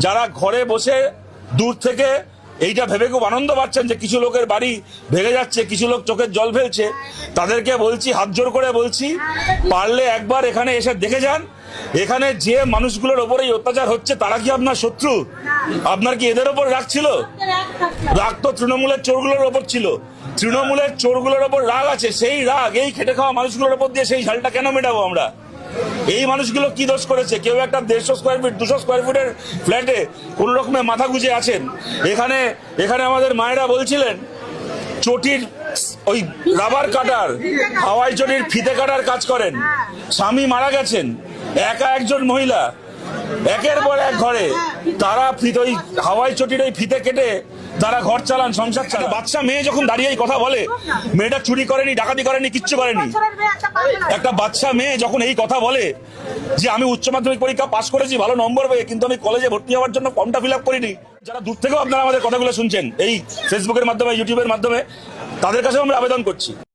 যারা ঘরে বসে দূর থেকে এইটা ভেবে খুব আনন্দ পাচ্ছেন যে কিছু লোকের বাড়ি ভেঙে যাচ্ছে, কিছু লোক চোখের জল ফেলছে, তাদেরকে বলছি, হাত জোর করে বলছি, পারলে একবার এখানে এসে দেখে যান। এখানে যে মানুষগুলোর ওপরে অত্যাচার হচ্ছে তারা কি আপনার শত্রু? আপনার কি এদের ওপর রাগ ছিল? রাগ তো তৃণমূলের চোরগুলোর ওপর ছিল। তৃণমূলের চোরগুলোর ওপর রাগ আছে, সেই রাগ এই খেটে খাওয়া মানুষগুলোর ওপর দিয়ে সেই ঝালটা কেন মেটাবো আমরা? এই মানুষগুলো কি দোষ করেছে? কেউ একটা 150 স্কোয়ার ফিট 200 স্কোয়ার ফিটের ফ্ল্যাটে কোন রকমে মাথা গুঁজে আছেন। এখানে আমাদের মায়েরা বলছিলেন চটির ওই রাবার কাটার, হাওয়াই চটির ফিতে কাটার কাজ করেন, স্বামী মারা গেছেন, একা একজন মহিলা, একের পর এক ঘরে তারা ওই হাওয়াই চটির ওই ফিতে কেটে তারা ঘর চালান, সংসার চালান। বাচ্চা মেয়ে যখন দাঁড়িয়ে কথা বলে, মেয়েটা চুরি করেনি, ডাকাতি করেনি, কিচ্ছু করেনি, একটা বাচ্চা মেয়ে যখন এই কথা বলে যে আমি উচ্চ মাধ্যমিক পরীক্ষা পাস করেছি ভালো নম্বর পেয়ে, কিন্তু আমি কলেজে ভর্তি হওয়ার জন্য ফর্মটা ফিল আপ করিনি, যারা দূর থেকেও আপনারা আমাদের কথাগুলো শুনছেন এই ফেসবুকের মাধ্যমে, ইউটিউবের মাধ্যমে, তাদের কাছেও আমরা আবেদন করছি।